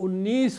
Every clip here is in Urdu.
19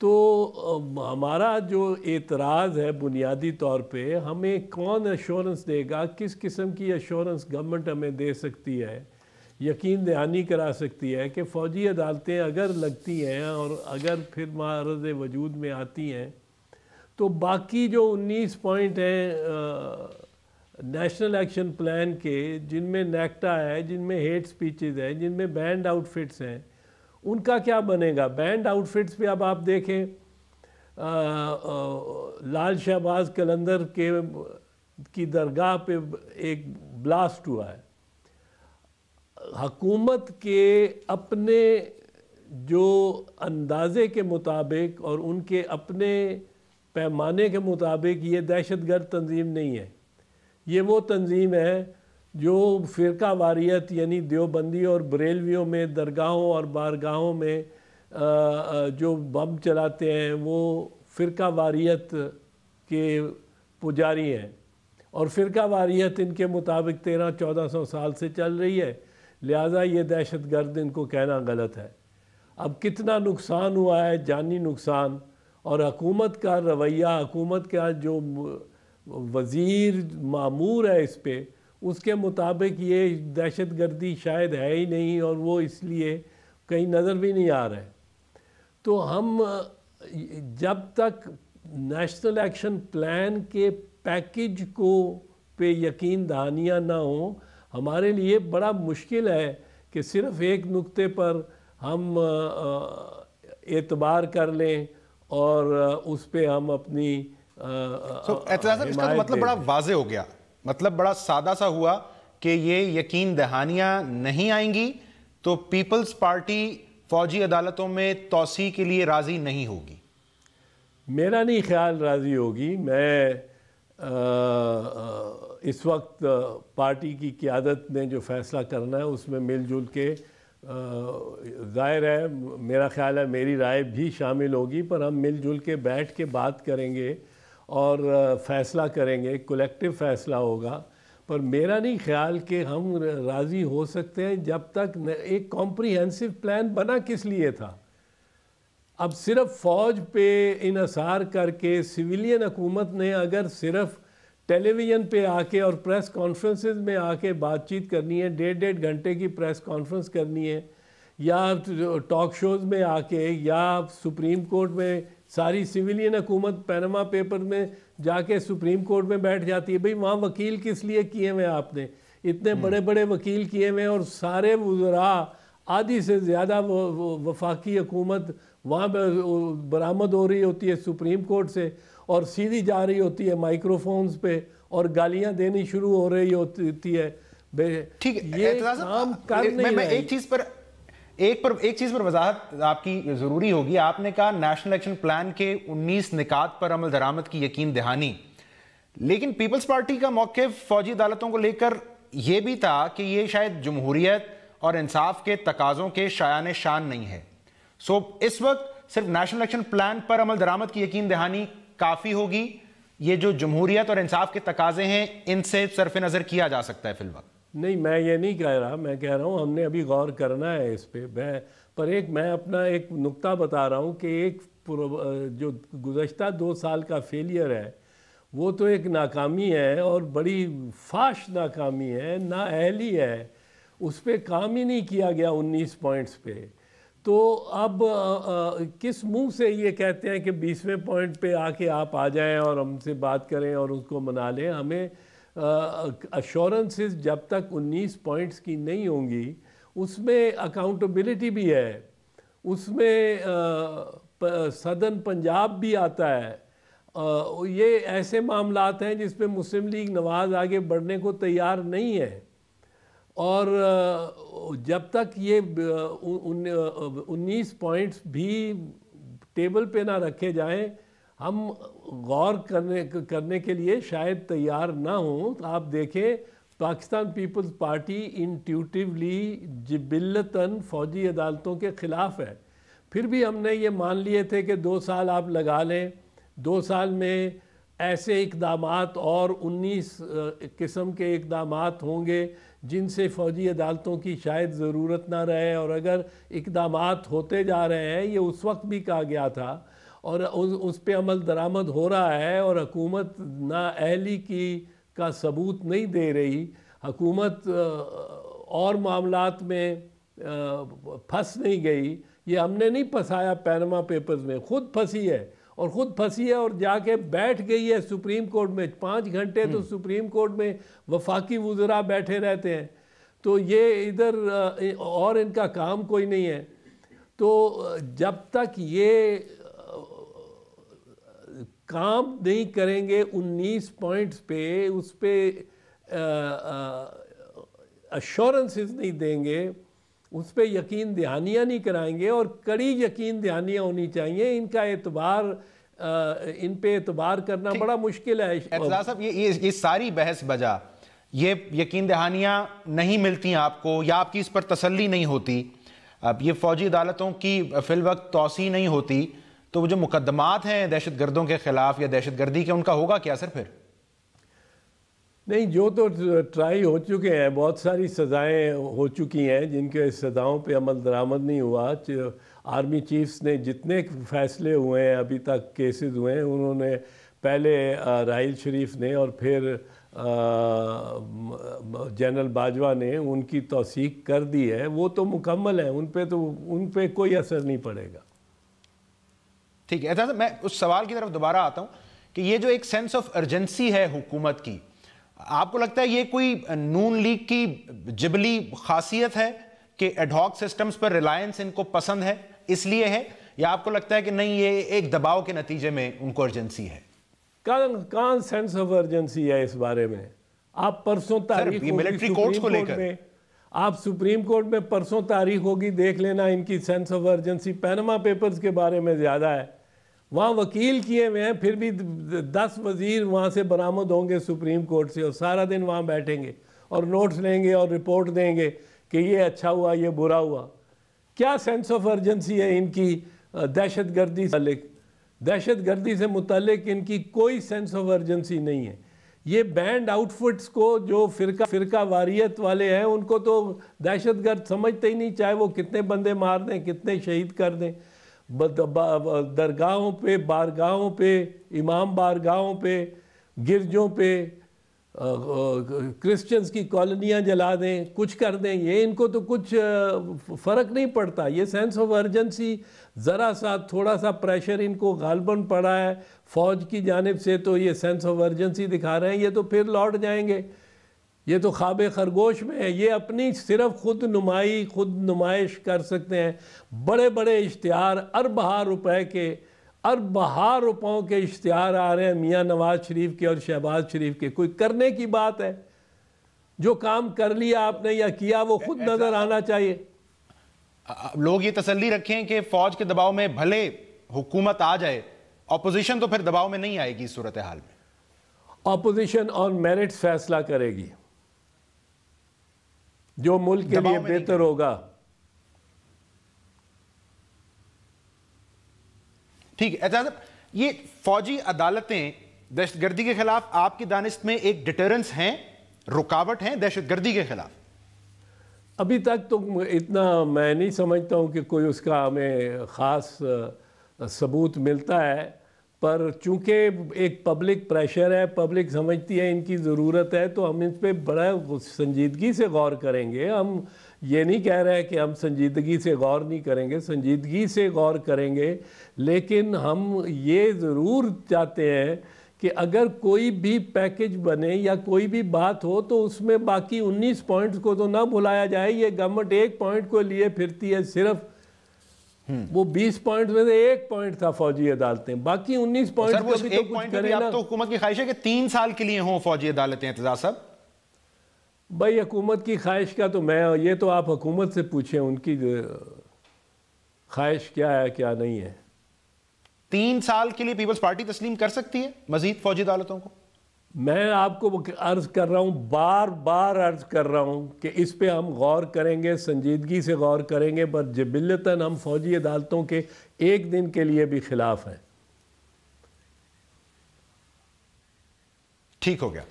تو ہمارا جو اعتراض ہے بنیادی طور پہ، ہمیں کون ایشورنس دے گا، کس قسم کی ایشورنس گورنمنٹ ہمیں دے سکتی ہے، یقین دہانی کرا سکتی ہے کہ فوجی عدالتیں اگر لگتی ہیں اور اگر پھر معرض وجود میں آتی ہیں تو باقی جو 19 پوائنٹ ہیں نیشنل ایکشن پلان کے، جن میں نیکٹا ہے، جن میں ہیٹ سپیچز ہیں، جن میں بینڈ آؤٹ فٹس ہیں، ان کا کیا بنے گا؟ بینڈ آؤٹ فٹس پہ اب آپ دیکھیں لال شہباز قلندر کی درگاہ پہ ایک بلاسٹ ہوا ہے۔ حکومت کے اپنے جو اندازے کے مطابق اور ان کے اپنے پیمانے کے مطابق یہ دہشت گرد تنظیم نہیں ہے، یہ وہ تنظیم ہے جو فرقہ واریت یعنی دیوبندی اور بریلویوں میں درگاہوں اور بارگاہوں میں جو بم چلاتے ہیں وہ فرقہ واریت کے پجاری ہیں، اور فرقہ واریت ان کے مطابق 1300-1400 سال سے چل رہی ہے، لہٰذا یہ دہشت گرد ان کو کہنا غلط ہے۔ اب کتنا نقصان ہوا ہے، جانی نقصان، اور حکومت کا رویہ، حکومت کا جو وزیر مامور ہے اس پہ، اس کے مطابق یہ دہشت گردی شاید ہے ہی نہیں، اور وہ اس لیے کہیں نظر بھی نہیں آ رہا ہے۔ تو ہم جب تک نیشنل ایکشن پلان کے پیکج کو پہ یقین دہانیاں نہ ہوں، ہمارے لیے بڑا مشکل ہے کہ صرف ایک نقطے پر ہم اعتبار کر لیں اور اس پہ ہم اپنی اعتراض اس کا مطلب بڑا واضح ہو گیا، مطلب بڑا سادہ سا ہوا کہ یہ یقین دہانیاں نہیں آئیں گی تو پیپلز پارٹی فوجی عدالتوں میں توسیع کے لیے راضی نہیں ہوگی۔ میرا نہیں خیال راضی ہوگی۔ میں اس وقت پارٹی کی قیادت نے جو فیصلہ کرنا ہے اس میں مل جل کے، ظاہر ہے میرا خیال ہے میری رائے بھی شامل ہوگی، پر ہم مل جل کے بیٹھ کے بات کریں گے اور فیصلہ کریں گے، کولیکٹیو فیصلہ ہوگا۔ پر میرا نہیں خیال کہ ہم راضی ہو سکتے ہیں جب تک ایک کمپریہنسو پلان بنا کس لیے تھا۔ اب صرف فوج پہ انحصار کر کے سویلین حکومت نے اگر صرف ٹیلی ویژن پہ آ کے اور پریس کانفرنسز میں آ کے بات چیت کرنی ہے، 1.5 گھنٹے کی پریس کانفرنس کرنی ہے، یا ٹاک شوز میں آ کے، یا سپریم کورٹ میں ساری سویلین حکومت پینما پیپر میں جا کے سپریم کورٹ میں بیٹھ جاتی ہے۔ بھئی وہاں وکیل کس لیے کیے ہوئے آپ نے؟ اتنے بڑے بڑے وکیل کیے ہوئے، اور سارے وزراء، آدھی سے زیادہ وفاقی حکومت وہاں برآمد ہو رہی ہوتی ہے سپریم کورٹ سے، اور سیدھی جا رہی ہوتی ہے مائکرو فونز پہ اور گالیاں دینی شروع ہو رہی ہوتی ہے۔ ٹھیک ہے، یہ کام کر نہیں میں ایک چیز پر وضاحت آپ کی ضروری ہوگی۔ آپ نے کہا نیشنل ایکشن پلان کے 19 نکات پر عمل درآمد کی یقین دہانی، لیکن پیپلز پارٹی کا موقف فوجی عدالتوں کو لے کر یہ بھی تھا کہ یہ شاید جمہوریت اور انصاف کے تقاضوں کے شایان شان نہیں ہے۔ سو اس وقت صرف نیشنل ایکشن پلان پر عمل درآمد کی یقین دہانی کافی ہوگی؟ یہ جو جمہوریت اور انصاف کے تقاضے ہیں ان سے صرف نظر کیا جا سکتا ہے فی الوقت؟ نہیں، میں یہ نہیں کہہ رہا، میں کہہ رہا ہوں ہم نے ابھی غور کرنا ہے اس پہ۔ پر میں اپنا ایک نقطہ بتا رہا ہوں کہ ایک جو گزشتہ 2 سال کا فیلئر ہے وہ تو ایک ناکامی ہے، اور بڑی فاش ناکامی ہے، نااہلی ہے، اس پہ کام ہی نہیں کیا گیا 19 پوائنٹس پہ۔ تو اب کس منہ سے یہ کہتے ہیں کہ 20ویں پوائنٹ پہ آ کے آپ آ جائیں اور ہم سے بات کریں اور اس کو منا لیں؟ ہمیں ایشورنسز جب تک 19 پوائنٹس کی نہیں ہوں گی، اس میں اکاؤنٹیبلٹی بھی ہے، اس میں سدرن پنجاب بھی آتا ہے، یہ ایسے معاملات ہیں جس پہ مسلم لیگ نواز آگے بڑھنے کو تیار نہیں ہے، اور جب تک یہ 19 پوائنٹس بھی ٹیبل پہ نہ رکھے جائیں ہم غور کرنے کے لیے شاید تیار نہ ہوں۔ آپ دیکھیں پاکستان پیپلز پارٹی انٹیوٹیولی جبلتاً فوجی عدالتوں کے خلاف ہے، پھر بھی ہم نے یہ مان لیے تھے کہ 2 سال آپ لگا لیں، 2 سال میں ایسے اقدامات اور 19 قسم کے اقدامات ہوں گے جن سے فوجی عدالتوں کی شاید ضرورت نہ رہے، اور اگر اقدامات ہوتے جا رہے ہیں، یہ اس وقت بھی کہا گیا تھا، اور اس پہ عمل درآمد ہو رہا ہے اور حکومت نااہلی کا ثبوت نہیں دے رہی، حکومت اور معاملات میں پھنس نہیں گئی. یہ ہم نے نہیں پھنسایا پینما پیپرز میں، خود پھنسی ہے اور جا کے بیٹھ گئی ہے سپریم کورٹ میں. 5 گھنٹے تو سپریم کورٹ میں وفاقی وزراء بیٹھے رہتے ہیں. تو یہ ادھر اور ان کا کام کوئی نہیں ہے. تو جب تک یہ کام نہیں کریں گے 19 پوائنٹس پہ، اس پہ ایشورنسز نہیں دیں گے، اس پہ یقین دہانیاں نہیں کرائیں گے، اور کڑی یقین دہانیاں ہونی چاہیے. ان کا اعتبار، ان پہ اعتبار کرنا بڑا مشکل ہے. اعتزاز صاحب، یہ ساری بحث بجا، یہ یقین دہانیاں نہیں ملتی آپ کو یا آپ کی اس پر تسلی نہیں ہوتی، اب یہ فوجی عدالتوں کی فی الوقت توسیع نہیں ہوتی، تو وہ جو مقدمات ہیں دہشت گردوں کے خلاف یا دہشت گردی کے، ان کا ہوگا کیا اثر پھر؟ نہیں، جو تو ٹرائی ہو چکے ہیں، بہت ساری سزائیں ہو چکی ہیں جن کے سزاؤں پہ عمل درآمد نہیں ہوا. آرمی چیفز نے جتنے فیصلے ہوئے ہیں ابھی تک، کیسز ہوئے ہیں، انہوں نے پہلے راحیل شریف نے اور پھر جنرل باجوہ نے ان کی توثیق کر دی ہے. وہ تو مکمل ہیں، ان پہ کوئی اثر نہیں پڑے گا. ٹھیک ہے. میں اس سوال کی طرف دوبارہ آتا ہوں کہ یہ جو ایک سینس آف ارجنسی ہے حکومت کی، آپ کو لگتا ہے یہ کوئی نون لیگ کی جبلی خاصیت ہے کہ ایڈ ہاک سسٹمز پر ریلائنس ان کو پسند ہے اس لیے ہے، یا آپ کو لگتا ہے کہ نہیں یہ ایک دباؤ کے نتیجے میں ان کو ارجنسی ہے؟ کہاں سینس آف ارجنسی ہے اس بارے میں؟ آپ پرسوں تاریخ ملٹری کورٹس کو لے کر، آپ سپریم کورٹ میں پرسوں تاریخ ہوگی، دیکھ لینا ان کی sense of urgency. Panama papers کے بارے میں زیادہ ہے. وہاں وکیل کیے ہوئے ہیں، پھر بھی 10 وزیر وہاں سے برآمد ہوں گے سپریم کورٹ سے، اور سارا دن وہاں بیٹھیں گے اور نوٹس لیں گے اور رپورٹ دیں گے کہ یہ اچھا ہوا، یہ برا ہوا. کیا سینس آف ارجنسی ہے ان کی دہشت گردی سے متعلق ان کی کوئی سینس آف ارجنسی نہیں ہے. یہ بینڈ آؤٹ فٹس کو جو فرقہ واریت والے ہیں ان کو تو دہشت گرد سمجھتے ہی نہیں، چاہے وہ کتنے بندے مار دیں، کتنے شہید کر دیں. درگاہوں پہ، بارگاہوں پہ، امام بارگاہوں پہ، گرجوں پہ، کرسچنز کی کالونیاں جلا دیں، کچھ کر دیں، یہ ان کو تو کچھ فرق نہیں پڑتا. یہ سینس آف ارجنسی، ذرا سا تھوڑا سا پریشر ان کو غالباً پڑا ہے فوج کی جانب سے، تو یہ سینس آف ارجنسی دکھا رہے ہیں. یہ تو پھر لوٹ جائیں گے، یہ تو خواب خرگوش میں ہے. یہ اپنی صرف خود نمائش کر سکتے ہیں. بڑے بڑے اشتہار، اربہا روپوں کے اشتہار آ رہے ہیں میاں نواز شریف کے اور شہباز شریف کے. کوئی کرنے کی بات ہے؟ جو کام کر لیا آپ نے یا کیا وہ خود نظر آنا چاہیے. لوگ یہ تسلی رکھیں کہ فوج کے دباؤ میں بھلے حکومت آ جائے، اپوزیشن تو پھر دباؤ میں نہیں آئے گی اس صورتحال میں. اپوزیشن آن میرٹس فیصلہ کرے گی، جو ملک کے لیے بہتر ہوگا. ٹھیک ہے. اعتزاز صاحب، یہ فوجی عدالتیں دہشت گردی کے خلاف آپ کی دانست میں ایک ڈیٹرنس ہیں، رکاوٹ ہیں دہشت گردی کے خلاف؟ ابھی تک تو اتنا میں نہیں سمجھتا ہوں کہ کوئی اس کا ہمیں خاص ثبوت ملتا ہے. پر چونکہ ایک پبلک پریشر ہے، پبلک سمجھتی ہے ان کی ضرورت ہے، تو ہم اس پہ بڑا سنجیدگی سے غور کریں گے. ہم یہ نہیں کہہ رہے کہ ہم سنجیدگی سے غور نہیں کریں گے، سنجیدگی سے غور کریں گے. لیکن ہم یہ ضرور چاہتے ہیں کہ اگر کوئی بھی پیکج بنے یا کوئی بھی بات ہو تو اس میں باقی 19 پوائنٹس کو تو نہ بھلایا جائے. یہ گورنمنٹ ایک پوائنٹ کو لیے پھرتی ہے، صرف وہ 20 پوائنٹ میں سے ایک پوائنٹ تھا فوجی عدالتیں، باقی 19 پوائنٹ کا بھی تو کچھ کرے نا. تو حکومت کی خواہش ہے کہ 3 سال کے لیے ہوں فوجی عدالتیں. اعتزاز صاحب، بھائی حکومت کی خواہش کا تو یہ تو آپ حکومت سے پوچھیں ان کی خواہش کیا ہے کیا نہیں ہے. 3 سال کے لیے پیپلز پارٹی تسلیم کر سکتی ہے مزید فوجی عدالتوں کو؟ میں آپ کو عرض کر رہا ہوں، بار بار عرض کر رہا ہوں کہ اس پہ ہم غور کریں گے، سنجیدگی سے غور کریں گے، پر جبلتاً ہم فوجی عدالتوں کے ایک دن کے لیے بھی خلاف ہیں. ٹھیک ہو گیا.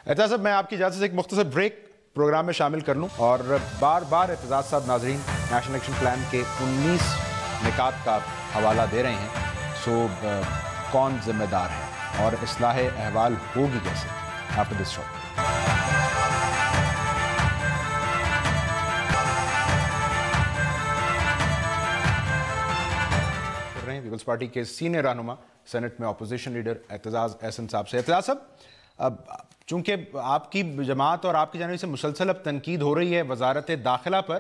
اعتزاز صاحب، میں آپ کی اجازت سے ایک مختصر بریک پروگرام میں شامل کر لوں، اور بار بار اعتزاز صاحب ناظرین نیشنل ایکشن پلان کے 19 نکات کا حوالہ دے رہے ہیں. سو کون ذمہ دار ہے اور اصلاح احوال ہوگی کیسے؟ After this short People's Party کے سینئر رہنما سینٹ میں اپوزیشن لیڈر اعتزاز احسن صاحب سے. اعتزاز صاحب، چونکہ آپ کی جماعت اور آپ کی جانب سے مسلسل اب تنقید ہو رہی ہے وزارت داخلہ پر،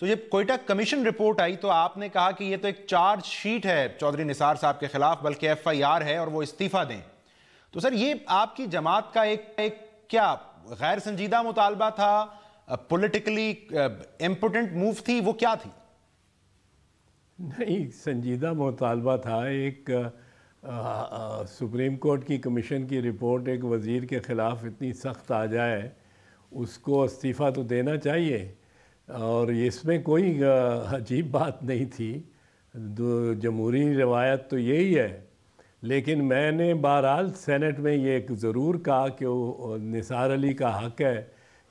تو جب کوئٹہ کمیشن رپورٹ آئی تو آپ نے کہا کہ یہ تو ایک چارج شیٹ ہے چودھری نثار صاحب کے خلاف، بلکہ FIR ہے اور وہ استعفیٰ دیں. تو سر یہ آپ کی جماعت کا ایک کیا غیر سنجیدہ مطالبہ تھا، پولیٹیکلی امپورٹنٹ موو تھی، وہ کیا تھی؟ نہیں، سنجیدہ مطالبہ تھا. ایک سپریم کورٹ کی کمیشن کی رپورٹ ایک وزیر کے خلاف اتنی سخت آ جائے، اس کو استعفیٰ تو دینا چاہیے، اور اس میں کوئی عجیب بات نہیں تھی. جمہوری روایت تو یہی ہے. لیکن میں نے بہرحال سینٹ میں یہ ایک ضرور کہا کہ نثار علی کا حق ہے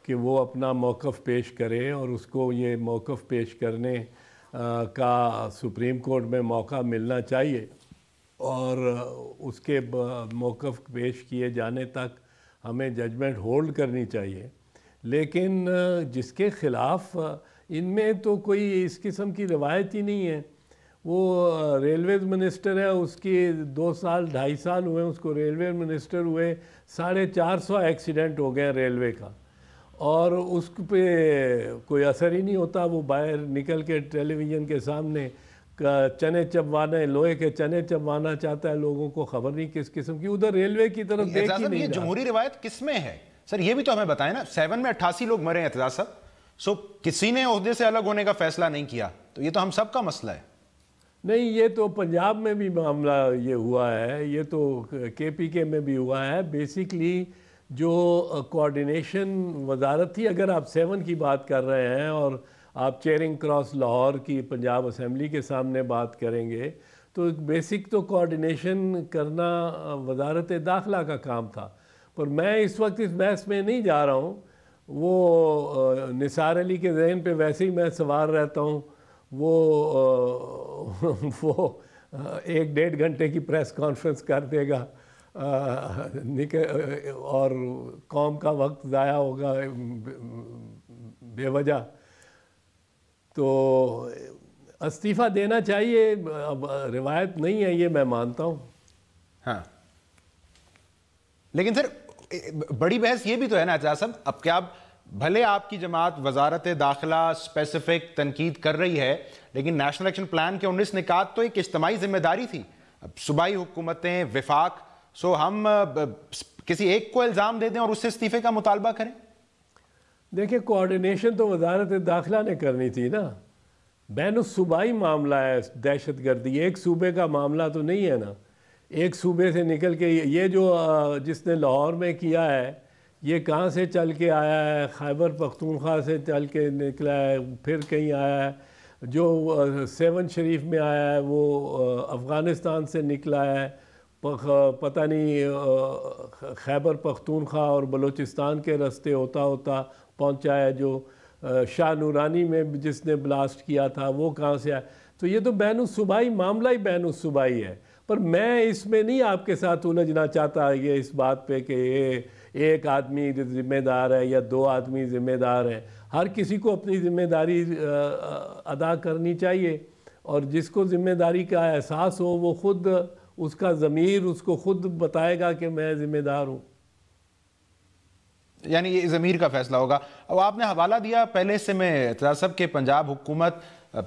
کہ وہ اپنا موقف پیش کرے، اور اس کو یہ موقف پیش کرنے کا سپریم کورٹ میں موقع ملنا چاہیے، اور اس کے موقف پیش کیے جانے تک ہمیں ججمنٹ ہولڈ کرنی چاہیے. لیکن جس کے خلاف ان میں تو کوئی اس قسم کی روایت ہی نہیں ہے. وہ ریلویز منسٹر ہے، اس کی 2 سال 2.5 سال ہوئے اس کو ریلوے منسٹر ہوئے، 450 ایکسیڈنٹ ہو گئے ریلوے کا، اور اس پہ کوئی اثر ہی نہیں ہوتا. وہ باہر نکل کے ٹیلی ویژن کے سامنے چنے چبوانے، لوہے کے چنے چبوانا چاہتا ہے، لوگوں کو خبر نہیں کس قسم کی. ادھر ریلوے کی طرف دیکھ ہی نہیں یہ جمہوری روایت کس میں ہے سر؟ یہ بھی تو ہمیں بتائیں نا. 7 میں 88 لوگ مرے ہیں اعتزاز صاحب. سو کسی نے عہدے سے الگ ہونے کا فیصلہ نہیں کیا، تو یہ تو ہم سب کا مسئلہ ہے. نہیں، یہ تو پنجاب میں بھی معاملہ یہ ہوا ہے، یہ تو KPK میں بھی ہوا ہے. بیسیکلی جو کوارڈینیشن وزارت تھی، اگر آپ 7 کی بات کر رہے ہیں اور آپ چیرنگ کراس لاہور کی پنجاب اسمبلی کے سامنے بات کریں گے، تو بیسک تو کوارڈینیشن کرنا وزارت داخلہ کا کام تھا. پر میں اس وقت اس بحث میں نہیں جا رہا ہوں. وہ نثار علی کے ذہن پہ ویسے ہی میں سوار رہتا ہوں. وہ 1-1.5 گھنٹے کی پریس کانفرنس کر دے گا اور قوم کا وقت ضائع ہوگا بے وجہ. تو استعفیٰ دینا چاہیے، اب روایت نہیں ہے یہ میں مانتا ہوں. ہاں، لیکن سر بڑی بحث یہ بھی تو ہے نا اعتزاز صاحب، اب کیا بھلے آپ کی جماعت وزارت داخلہ اسپیسیفک تنقید کر رہی ہے، لیکن نیشنل ایکشن پلان کے 19 نکات تو ایک اجتماعی ذمہ داری تھی. اب صوبائی حکومتیں، وفاق، سو ہم کسی ایک کو الزام دے دیں اور اس سے استعفے کا مطالبہ کریں؟ دیکھیں، کوارڈینیشن تو وزارت داخلہ نے کرنی تھی نا. بین الصوبائی معاملہ ہے دہشت گردی، ایک صوبے کا معاملہ تو نہیں ہے نا. ایک صوبے سے نکل کے یہ جو جس نے لاہور میں کیا ہے، یہ کہاں سے چل کے آیا ہے؟ خیبر پختونخوا سے چل کے نکلا ہے، پھر کہیں آیا ہے. جو 7 شریف میں آیا ہے وہ افغانستان سے نکلا ہے، پتہ نہیں خیبر پختونخوا اور بلوچستان کے راستے ہوتا ہوتا پہنچا ہے. جو شاہ نورانی میں جس نے بلاسٹ کیا تھا وہ کہاں سے آیا؟ تو یہ تو بین الصوبائی معاملہ ہی بین الصوبائی ہے. پر میں اس میں نہیں آپ کے ساتھ الجھنا چاہتا یہ اس بات پہ کہ ایک آدمی ذمہ دار ہے یا 2 آدمی ذمہ دار ہیں. ہر کسی کو اپنی ذمہ داری ادا کرنی چاہیے، اور جس کو ذمہ داری کا احساس ہو وہ خود، اس کا ضمیر اس کو خود بتائے گا کہ میں ذمہ دار ہوں. یعنی یہ ضمیر کا فیصلہ ہوگا. اب آپ نے حوالہ دیا پہلے سے میں اعتزاز صاحب کہ پنجاب حکومت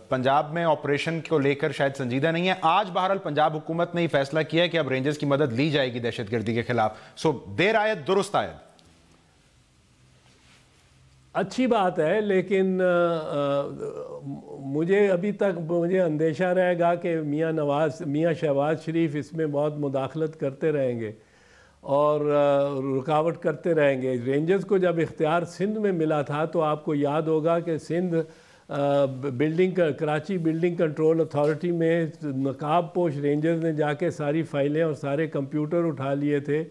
پنجاب میں آپریشن کو لے کر شاید سنجیدہ نہیں ہے. آج بہرحال پنجاب حکومت نے یہ فیصلہ کیا ہے کہ اب رینجرز کی مدد لی جائے گی دہشت گردی کے خلاف. سو دیر آیت درست آیت، اچھی بات ہے. لیکن مجھے ابھی تک مجھے اندیشہ رہے گا کہ میاں شہباز شریف اس میں بہت مداخلت کرتے رہیں گے اور رکاوٹ کرتے رہیں گے. رینجرز کو جب اختیار سندھ میں ملا تھا تو آپ کو یاد ہوگا کہ Sindh Karachi building control authority میں نقاب پوش رینجرز نے جا کے ساری فائلیں اور سارے کمپیوٹر اٹھا لیے تھے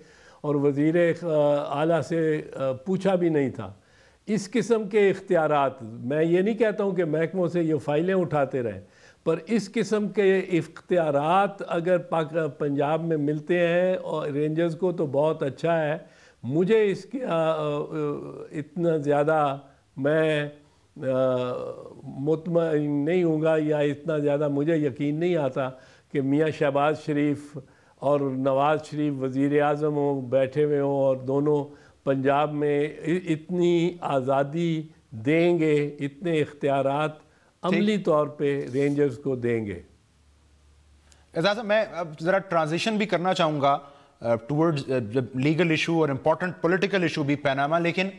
اور وزیر اعلیٰ سے پوچھا بھی نہیں تھا. اس قسم کے اختیارات، میں یہ نہیں کہتا ہوں کہ محکموں سے یہ فائلیں اٹھاتے رہیں، پر اس قسم کے اختیارات اگر پنجاب میں ملتے ہیں اور رینجرز کو تو بہت اچھا ہے. مجھے اس کے اتنا زیادہ میں مطمئن نہیں ہوں گا یا اتنا زیادہ مجھے یقین نہیں آتا کہ میاں شہباز شریف اور نواز شریف وزیر اعظم ہوں بیٹھے ہوئے ہوں اور دونوں پنجاب میں اتنی آزادی دیں گے, اتنے اختیارات عملی طور پہ رینجرز کو دیں گے. اعزاز میں اب ذرا ٹرانزیشن بھی کرنا چاہوں گا ٹورڈز لیگل ایشو اور امپورٹنٹ پولیٹیکل ایشو بھی پیناما, لیکن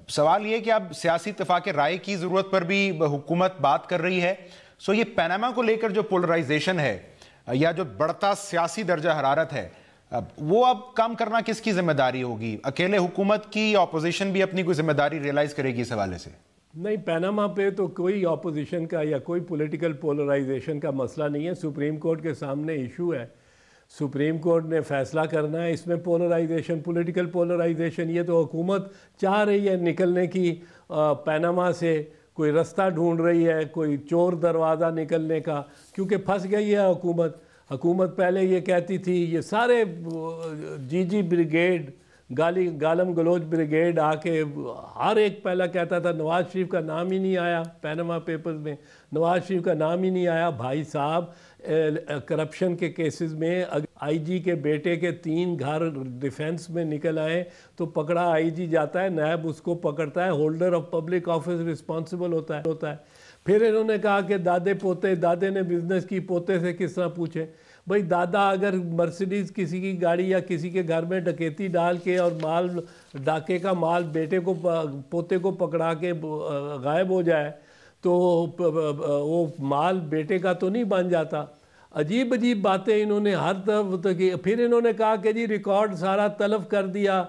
سوال یہ کہ اب سیاسی اتفاق رائے کی ضرورت پر بھی حکومت بات کر رہی ہے. سو یہ پیناما کو لے کر جو پولرائزیشن ہے یا جو بڑھتا سیاسی درجہ حرارت ہے, وہ اب کام کرنا کس کی ذمہ داری ہوگی؟ اکیلے حکومت کی, اپوزیشن بھی اپنی کوئی ذمہ داری ریئلائز کرے گی اس حوالے سے؟ نہیں, پیناما پہ تو کوئی اپوزیشن کا یا کوئی پولیٹیکل پولرائزیشن کا مسئلہ نہیں ہے. سپریم کورٹ کے سامنے ایشو ہے, سپریم کورٹ نے فیصلہ کرنا ہے. اس میں پولرائزیشن, پولیٹیکل پولرائزیشن, یہ تو حکومت چاہ رہی ہے نکلنے کی پیناما سے, کوئی رستہ ڈھونڈ رہی ہے, کوئی چور دروازہ نکلنے کا, کیونکہ پھنس گئی ہے حکومت. پہلے یہ کہتی تھی, یہ سارے جی بریگیڈ, گالم گلوچ بریگیڈ آ کے ہر ایک پہلا کہتا تھا نواز شریف کا نام ہی نہیں آیا پیناما پیپرز میں, نواز شریف کا نام ہی نہیں آیا. بھائی صاحب, کرپشن کے کیسز میں آئی جی کے بیٹے کے 3 گھر ڈیفینس میں نکل آئے تو پکڑا آئی جی جاتا ہے, نیب اس کو پکڑتا ہے, holder of public office responsible ہوتا ہے. پھر انہوں نے کہا کہ دادے نے بزنس کی, پوتے سے کس طرح پوچھے؟ بھئی دادا اگر مرسیڈیز کسی کی گاڑی یا کسی کے گھر میں ڈکیتی ڈال کے اور مال, ڈاکے کا مال پوتے کو پکڑا کے غائب ہو جائے تو وہ مال بیٹے کا تو نہیں بن جاتا. عجیب باتیں انہوں نے ہر طرف کی. پھر انہوں نے کہا کہ جی ریکارڈ سارا تلف کر دیا,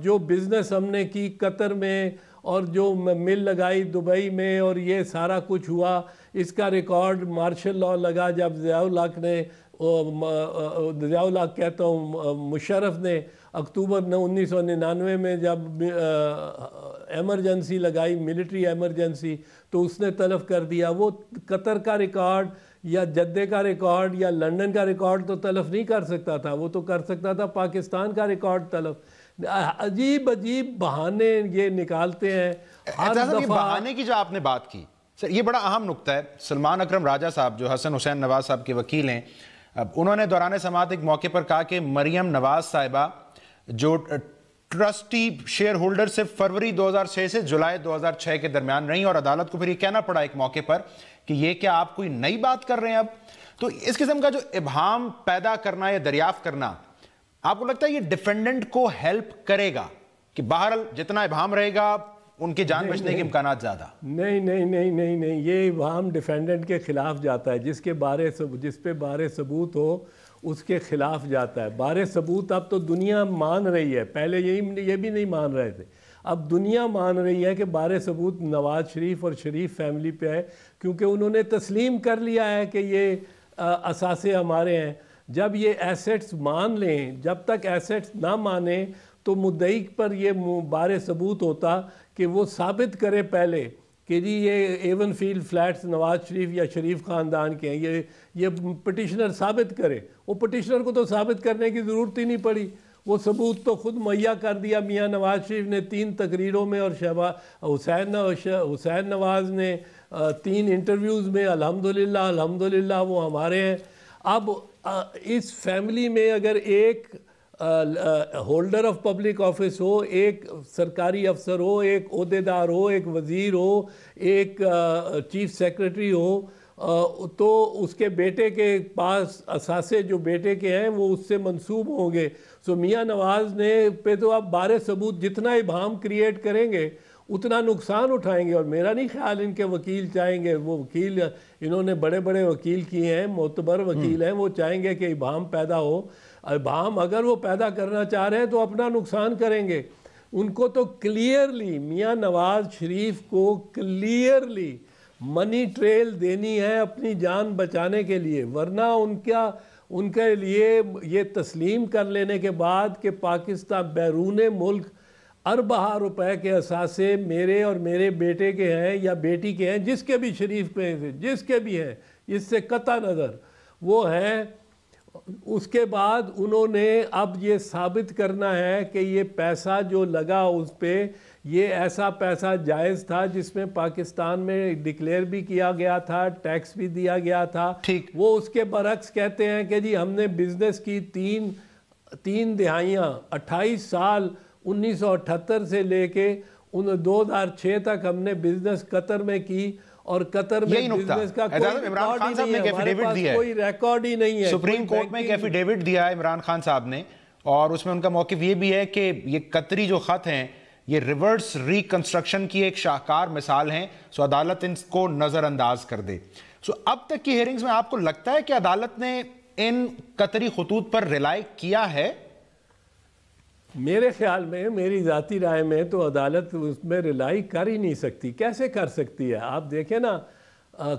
جو بزنس ہم نے کی قطر میں اور جو مل لگائی دبئی میں اور یہ سارا کچھ ہوا, اس کا ریکارڈ مارشل لاء لگا جب ضیاء الحق کہتا ہوں مشرف نے اکتوبر 1999 میں جب ایمرجنسی لگائی, ملٹری ایمرجنسی, تو اس نے تلف کر دیا. وہ قطر کا ریکارڈ یا جدے کا ریکارڈ یا لندن کا ریکارڈ تو تلف نہیں کر سکتا تھا, وہ تو کر سکتا تھا پاکستان کا ریکارڈ تلف. عجیب بہانے یہ نکالتے ہیں ہر دفعہ. بہانے کی جو آپ نے بات کی سر, یہ بڑا اہم نقطہ ہے. سلمان اکرم راجہ صاحب جو حسن حسین نواز صاحب کے وکیل ہیں, انہوں نے دوران سماعت ایک موقع پر کہا کہ مریم نواز صاحبہ جو ٹرسٹی شیئر ہولڈر سے فروری 2006 سے جولائی 2006 کے درمیان رہی, اور عدالت کو پھر یہ کہنا پڑا ایک موقع پر کہ یہ کیا آپ کوئی نئی بات کر رہے ہیں اب؟ تو اس قسم کا جو ابہام پیدا کرنا یا دریافت کرنا, آپ کو لگتا ہے یہ ڈیفینڈنٹ کو ہیلپ کرے گا کہ بہرحال جتنا ابہام رہے گا ان کے جان بچنے کے امکانات زیادہ؟ نہیں, یہ ابہام ڈیفینڈنٹ کے خلاف جاتا ہے. جس پہ بارے ثبوت ہو اس کے خلاف جاتا ہے. بارے ثبوت اب تو دنیا مان رہی ہے, پہلے یہ بھی نہیں مان رہے تھے, اب دنیا مان رہی ہے کہ بارے ثبوت نواز شریف اور شریف فیملی پہ ہے, کیونکہ انہوں نے تسلیم کر لیا ہے کہ یہ اثاثے ہمارے ہیں. جب یہ ایسیٹس مان لیں, جب تک ایسیٹس نہ مانیں تو مدعی پر یہ بارے ثبوت ہوتا کہ وہ ثابت کرے پہلے کہ جی یہ even field flats Nawaz Sharif یا شریف خاندان کے ہیں, یہ پٹیشنر ثابت کرے. وہ پٹیشنر کو تو ثابت کرنے کی ضرورت ہی نہیں پڑی, وہ ثبوت تو خود مہیا کر دیا میاں نواز شریف نے 3 تقریروں میں, اور حسین نواز نے 3 انٹرویوز میں. الحمدللہ وہ ہمارے ہیں. اب اس فیملی میں اگر ایک ہولڈر آف پبلک آفس ہو, ایک سرکاری افسر ہو, ایک عہدیدار ہو, ایک وزیر ہو, ایک چیف سیکرٹری ہو, تو اس کے بیٹے کے پاس اثاثے جو بیٹے کے ہیں وہ اس سے منسوب ہوں گے. سو میاں نواز نے پہ تو اب بارے ثبوت جتنا ابہام کریٹ کریں گے اتنا نقصان اٹھائیں گے. اور میرا نہیں خیال ان کے وکیل چاہیں گے, وہ وکیل انہوں نے بڑے وکیل کیے ہیں, معتبر وکیل ہیں, وہ چاہیں گے کہ ابہام پیدا ہو. ابہام اگر وہ پیدا کرنا چاہ رہے ہیں تو اپنا نقصان کریں گے. ان کو تو کلیئرلی میاں نواز شریف کو کلیئرلی منی ٹریل دینی ہے اپنی جان بچانے کے لیے, ورنہ ان کے لیے یہ تسلیم کر لینے کے بعد کہ پاکستان بیرون ملک اربہ روپے کے اثاثے میرے اور میرے بیٹے کے ہیں یا بیٹی کے ہیں، جس کے بھی شریف میں سے جس کے بھی ہیں، اس سے قطع نظر وہ ہیں۔ اس کے بعد انہوں نے اب یہ ثابت کرنا ہے کہ یہ پیسہ جو لگا اس پہ یہ ایسا پیسہ جائز تھا جس میں پاکستان میں ڈکلیئر بھی کیا گیا تھا، ٹیکس بھی دیا گیا تھا۔ وہ اس کے برعکس کہتے ہیں کہ جی ہم نے بزنس کی تین دہائیاں 28 سال 1978 سے لے کے 2006 تک ہم نے بزنس قطر میں کی، اور قطر میں بزنس کا کوئی ریکارڈ ہی نہیں ہے۔ سپریم کورٹ میں ایک ایفیڈیوٹ دیا ہے عمران خان صاحب نے، اور اس میں ان کا موقف یہ بھی ہے کہ یہ قطری جو خط ہیں یہ ریورس ریکنسٹرکشن کی ایک شاہکار مثال ہیں، سو عدالت ان کو نظر انداز کر دے۔ سو اب تک کی ہیئرنگز میں آپ کو لگتا ہے کہ عدالت نے ان قطری خطوط پر ریلائی کیا ہے؟ میرے خیال میں، میری ذاتی رائے میں تو عدالت اس میں ریلائی کر ہی نہیں سکتی۔ کیسے کر سکتی ہے؟ آپ دیکھیں نا،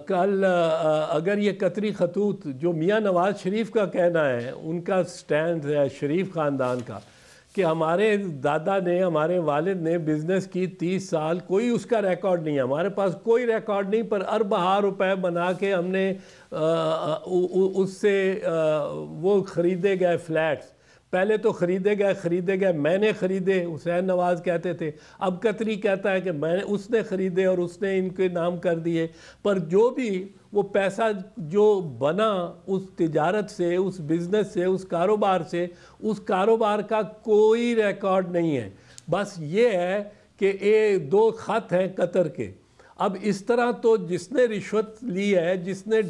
کل اگر یہ قطری خطوط جو میاں نواز شریف کا کہنا ہے، ان کا سٹینڈ ہے شریف خاندان کا کہ ہمارے دادا نے، ہمارے والد نے بزنس کی 30 سال، کوئی اس کا ریکارڈ نہیں ہے، ہمارے پاس کوئی ریکارڈ نہیں، پر اربہ روپے بنا کے ہم نے اس سے وہ خریدے گئے فلیٹس، پہلے تو خریدے گئے، میں نے خریدے، حسین نواز کہتے تھے، اب قطری کہتا ہے کہ اس نے خریدے اور اس نے ان کے نام کر دیے، پر جو بھی وہ پیسہ جو بنا اس تجارت سے، اس بزنس سے، اس کاروبار سے، اس کاروبار کا کوئی ریکارڈ نہیں ہے۔ بس یہ ہے کہ یہ 2 خط ہیں قطر کے۔ اب اس طرح تو جس نے رشوت لی ہے، جس نے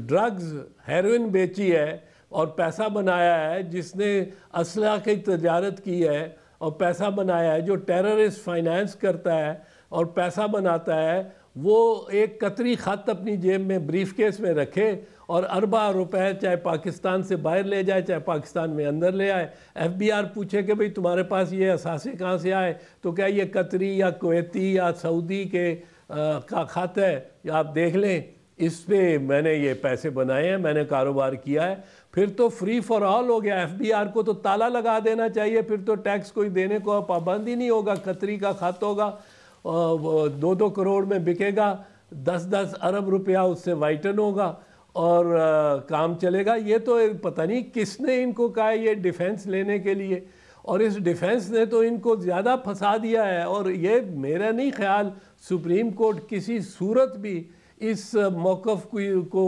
ڈرگز ہیروئن بیچی ہے اور پیسہ بنایا ہے، جس نے اسلحہ کی تجارت کی ہے اور پیسہ بنایا ہے، جو ٹیررسٹ فائنانس کرتا ہے اور پیسہ بناتا ہے، وہ ایک قطری خط اپنی جیب میں بریف کیس میں رکھے اور اربہ روپے چاہے پاکستان سے باہر لے جائے چاہے پاکستان میں اندر لے آئے۔ ایف بی آر پوچھے کہ بھئی تمہارے پاس یہ اثاثے کہاں سے آئے، تو کیا یہ قطری یا کویتی یا سعودی کے کا خط ہے، یا آپ دیکھ لیں اس پہ میں نے یہ پیسے بنائے ہیں، میں نے کاروبار کیا ہے، پھر تو فری فار آل ہو گیا۔ ایف بی آر کو تو تالا لگا دینا چاہیے، پھر تو ٹیکس کوئی دینے کو پابند ہی نہیں ہوگا۔ قطری کا خط ہوگا، 2 کروڑ میں بکے گا، 10 ارب روپیہ اس سے وائٹن ہوگا اور کام چلے گا۔ یہ تو پتہ نہیں کس نے ان کو کہا یہ ڈیفینس لینے کے لیے، اور اس ڈیفینس نے تو ان کو زیادہ پھنسا دیا ہے۔ اور یہ میرا نہیں خیال سپریم کورٹ کسی صورت بھی اس موقف کو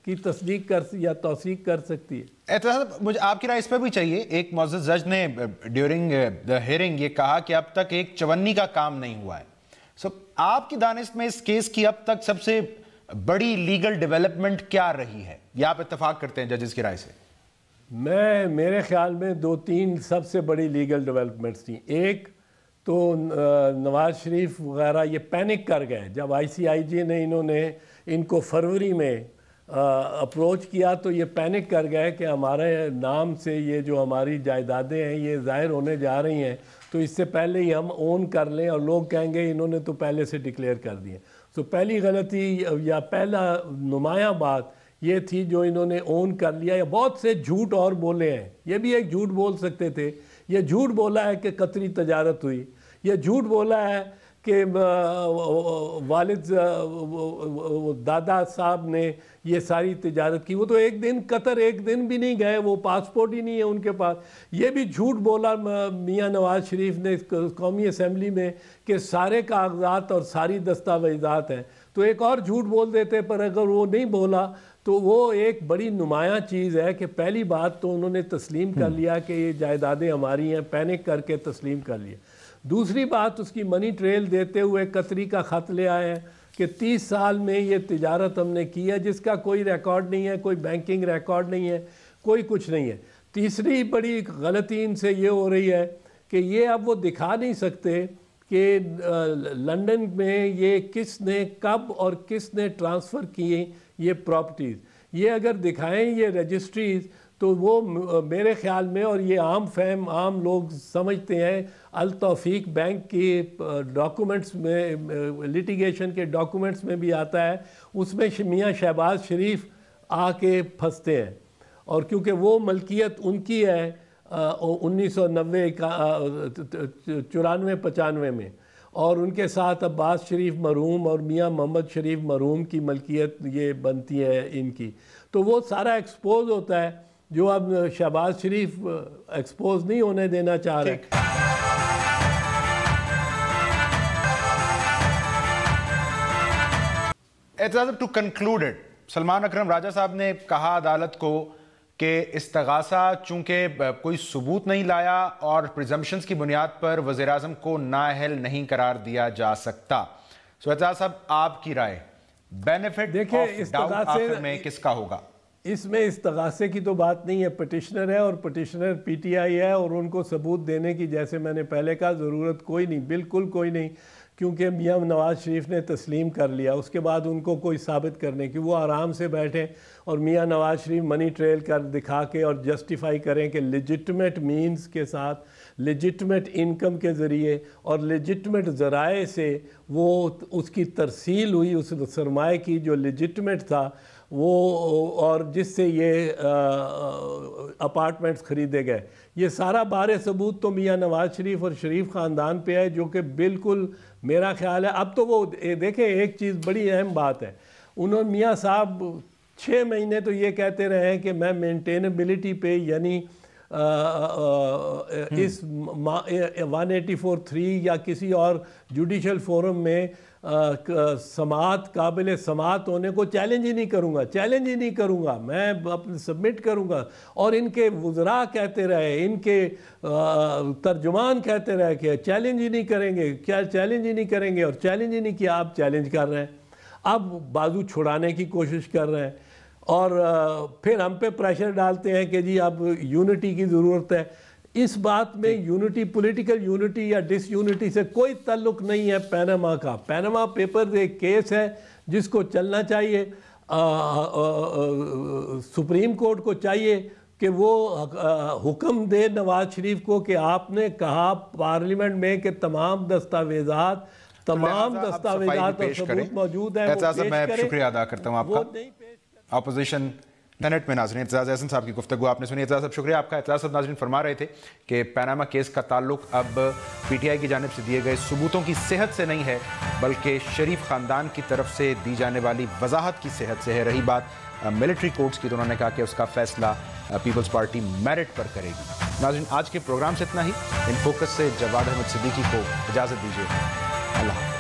کی تصدیق یا توثیق کر سکتی ہے۔ اعتراض مجھے آپ کی رائے اس پہ بھی چاہیے۔ ایک معزز جج نے ڈیورنگ دا ہیئرنگ یہ کہا کہ اب تک ایک چونی کا کام نہیں ہوا ہے۔ آپ کی دانست میں اس کیس کی اب تک سب سے بڑی لیگل ڈیولپمنٹ کیا رہی ہے؟ یا آپ اتفاق کرتے ہیں ججز کی رائے سے؟ میرے خیال میں 2-3 سب سے بڑی لیگل ڈیولپمنٹس تھیں۔ ایک تو نواز شریف وغیرہ یہ پینک کر گئے جب ICIJ نے انہوں نے ان کو فروری میں اپروچ کیا، تو یہ پینک کر گئے کہ ہمارے نام سے یہ جو ہماری جائیدادیں ہیں یہ ظاہر ہونے جا رہی ہیں، تو اس سے پہلے ہی ہم اون کر لیں، اور لوگ کہیں گے انہوں نے تو پہلے سے ڈکلیئر کر دیے۔ تو پہلی غلطی یا پہلا نمایاں بات یہ تھی جو انہوں نے اون کر لیا۔ یا بہت سے جھوٹ اور بولے ہیں، یہ بھی ایک جھوٹ بول سکتے تھے۔ یہ جھوٹ بولا ہے کہ قطری تجارت ہوئی، یہ جھوٹ بولا ہے کہ والد دادا صاحب نے یہ ساری تجارت کی، وہ تو ایک دن قطر ایک دن بھی نہیں گئے، وہ پاسپورٹ ہی نہیں ہے ان کے پاس۔ یہ بھی جھوٹ بولا میاں نواز شریف نے قومی اسمبلی میں کہ سارے کاغذات اور ساری دستاویزات ہیں، تو ایک اور جھوٹ بول دیتے، پر اگر وہ نہیں بولا تو وہ ایک بڑی نمایاں چیز ہے کہ پہلی بات تو انہوں نے تسلیم کر لیا کہ یہ جائیدادیں ہماری ہیں، پینک کر کے تسلیم کر لیا۔ دوسری بات، اس کی منی ٹریل دیتے ہوئے قطری کا خط لے آئے ہیں کہ 30 سال میں یہ تجارت ہم نے کی ہے، جس کا کوئی ریکارڈ نہیں ہے، کوئی بینکنگ ریکارڈ نہیں ہے، کوئی کچھ نہیں ہے۔ تیسری بڑی غلطی ان سے یہ ہو رہی ہے کہ یہ اب وہ دکھا نہیں سکتے کہ لنڈن میں یہ کس نے کب اور کس نے ٹرانسفر کیے یہ پراپرٹیز۔ یہ اگر دکھائیں یہ رجسٹریز تو وہ میرے خیال میں، اور یہ عام فہم عام لوگ سمجھتے ہیں، التوفیق بینک کی ڈاکومنٹس میں، لیٹیگیشن کے ڈاکومنٹس میں بھی آتا ہے، اس میں میاں شہباز شریف آ کے پھنستے ہیں، اور کیونکہ وہ ملکیت ان کی ہے 1990 94-95 میں، اور ان کے ساتھ عباس شریف مرحوم اور میاں محمد شریف مرحوم کی ملکیت یہ بنتی ہے ان کی، تو وہ سارا ایکسپوز ہوتا ہے جو اب شہباز شریف ایکسپوز نہیں ہونے دینا چاہ رہے۔ اعتراض ٹو کنکلوڈ اٹ، سلمان اکرم راجہ صاحب نے کہا عدالت کو کہ استغاثہ چونکہ کوئی ثبوت نہیں لایا اور پریزمپشنز کی بنیاد پر وزیراعظم کو نااہل نہیں قرار دیا جا سکتا۔ سو اعتراض صاحب آپ کی رائے، بینیفٹ آف ڈاؤٹ آخر میں کس کا ہوگا؟ اس میں استغاثے کی تو بات نہیں ہے، پٹیشنر ہے اور پٹیشنر پی ٹی آئی ہے، اور ان کو ثبوت دینے کی جیسے میں نے پہلے کہا ضرورت کوئی نہیں، بالکل کوئی نہیں، کیونکہ میاں نواز شریف نے تسلیم کر لیا، اس کے بعد ان کو کوئی ثابت کرنے کی، وہ آرام سے بیٹھیں اور میاں نواز شریف منی ٹریل کر دکھا کے اور جسٹیفائی کریں کہ لیجٹمیٹ مینز کے ساتھ، لیجٹمیٹ انکم کے ذریعے اور لیجٹمیٹ ذرائع سے وہ اس کی ترسیل ہوئی اس سرمایہ کی جو لیجٹمیٹ تھا وہ، اور جس سے یہ اپارٹمنٹس خریدے گئے، یہ سارا بار ثبوت تو میاں نواز شریف اور شریف خاندان پہ ہے، جو کہ بالکل میرا خیال ہے اب تو وہ دیکھیں ایک چیز بڑی اہم بات ہے، انہوں میاں صاحب 6 مہینے تو یہ کہتے رہے ہیں کہ میں مینٹینیبلٹی پہ یعنی اس 184(3) یا کسی اور جوڈیشل فورم میں سماعت قابل سماعت ہونے کو چیلنج ہی نہیں کروں گا، میں اپنے سبمٹ کروں گا، اور ان کے وزراء کہتے رہے، ان کے ترجمان کہتے رہے کہ چیلنج ہی نہیں کریں گے، اور چیلنج ہی نہیں کیا، آپ چیلنج کر رہے ہیں، اب بازو چھڑانے کی کوشش کر رہے ہیں، اور پھر ہم پہ پریشر ڈالتے ہیں کہ جی اب یونٹی کی ضرورت ہے۔ اس بات میں یونٹی، پولیٹیکل یونٹی یا ڈس یونٹی سے کوئی تعلق نہیں ہے پیناما کا۔ پیناما پیپرز ایک کیس ہے جس کو چلنا چاہیے، سپریم کورٹ کو چاہیے کہ وہ حکم دے نواز شریف کو کہ آپ نے کہا پارلیمنٹ میں کہ تمام دستاویزات اور ثبوت موجود ہیں، وہ پیش میں کریں۔ شکریہ ادا کرتا ہوں آپ کا۔ اپوزیشن سینٹ میں ناظرین اعتراض احسن صاحب کی گفتگو آپ نے سنی۔ اعتراض صاحب شکریہ آپ کا۔ اعتراض صاحب ناظرین فرما رہے تھے کہ پیناما کیس کا تعلق اب پی ٹی آئی کی جانب سے دیے گئے ثبوتوں کی صحت سے نہیں ہے، بلکہ شریف خاندان کی طرف سے دی جانے والی وضاحت کی صحت سے ہے۔ رہی بات ملٹری کورٹس کی تو انہوں نے کہا کہ اس کا فیصلہ پیپلز پارٹی میرٹ پر کرے گی۔ ناظرین آج کے پروگرام سے اتنا ہی۔ ان فوکس سے جواد احمد صدیقی کو اجازت دیجیے، اللہ حافظ۔